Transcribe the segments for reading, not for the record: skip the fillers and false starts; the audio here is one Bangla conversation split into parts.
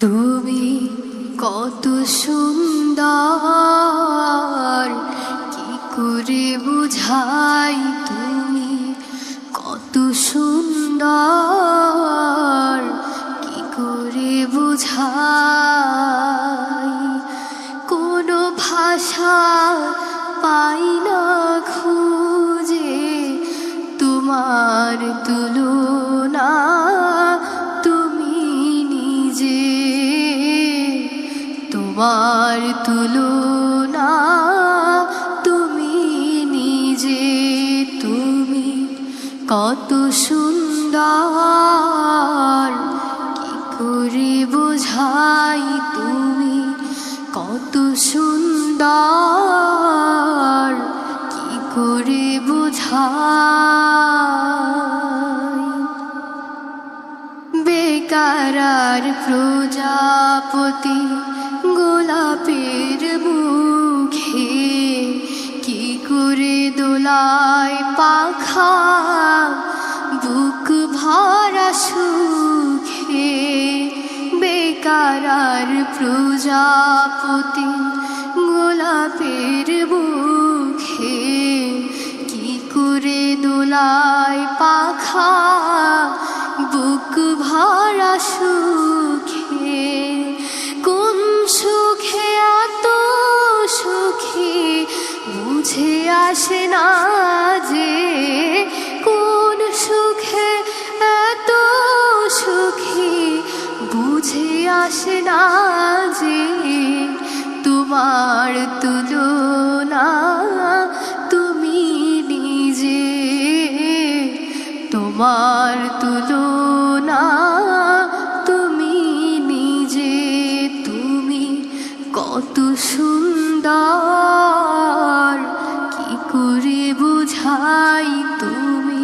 তুমি কত সুন্দর, কি করে বুঝাই তুমি কত সুন্দর, কি করে বুঝাই। কোনো ভাষা পাই না খুঁজে তোমার তুলনা, তুমি নিজে তোমার তুলনা, তুমি নিজে। তুমি কত সুন্দর, কি করে বোঝাই তুমি কত সুন্দর, কি করে বোঝাই। বেকারার প্রজাপতি গোলাপের মুখে কি করে দোলায় পাখা, বুক ভরা সুখে। বেকারার প্রজাপতি গোলাপের মুখে কি করে দোলায় পাখা, বুক ভরা সুখে। কোন সুখে এত সুখী বুঝে আসে না যে, কোন সুখে এত সুখী বুঝে আসে না যে। তোমার তুলনা তুমি নিজে, তোমার তুলনা তুমি নিজে। তুমি কত সুন্দর, কি করে বুঝাই তুমি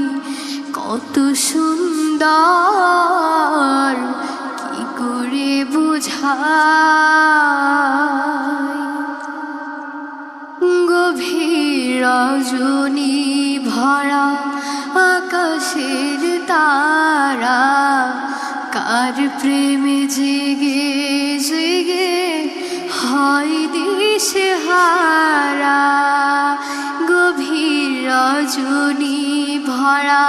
কত সুন্দর, কি করে বুঝাই। গভীর রজনী ভরা আকাশের তারা, কার প্রেমে জেগে জেগে হয় দিশেহারা। গভীর রজনী ভরা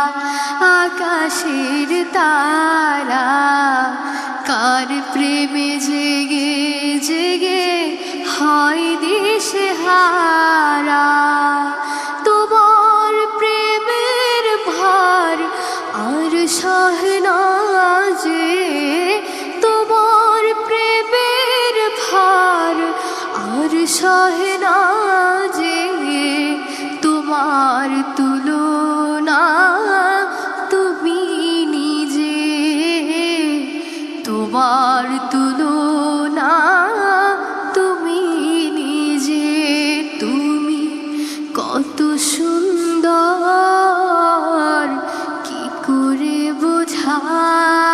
আকাশের তারা, কার প্রেমে জেগে জেগে হয় দিশেহারা। তোমার প্রেমের ভার আর সহে না যে, তোমার প্রেমের ভার আর সহে না যে। তোমার তুলনা তুমি নিজে, তোমার তুলনা তুমি নিজে। তুমি কত সুন্দর, কি করে বোঝাই।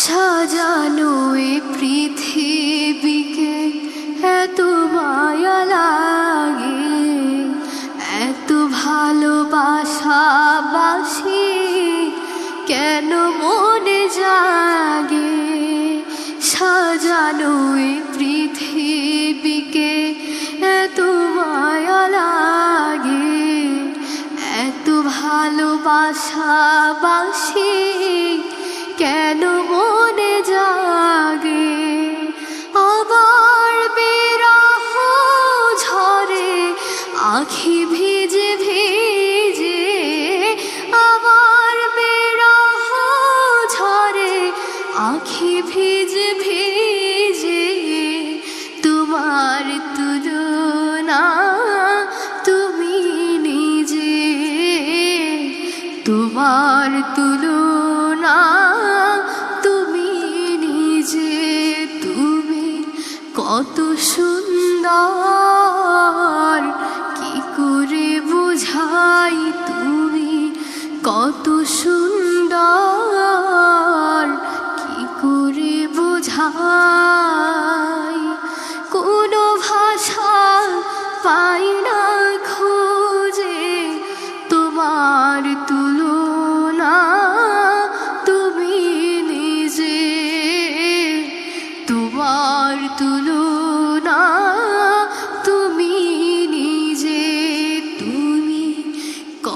সাজানো এ পৃথিবীকে এত মায়া লাগে, এত ভালোবাসা বাসি কেন মনে জাগে। সাজানো এ পৃথিবীকে এত মায়া লাগে, এত ভালোবাসা বাসি কেন মনে জাগে। আবার বিরহ ঝরে আখি ভিজে ভিজে, আবার বিরহ ঝরে আখি ভিজে ভিজে। তোমার তুলনা তুমি নিজে, তোমার তুলনা তুমি নিজে। তুমি কত সুন্দর, কি করে বুঝাই তুমি কত সুন্দর, কি করে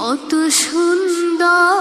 কত সুন্দর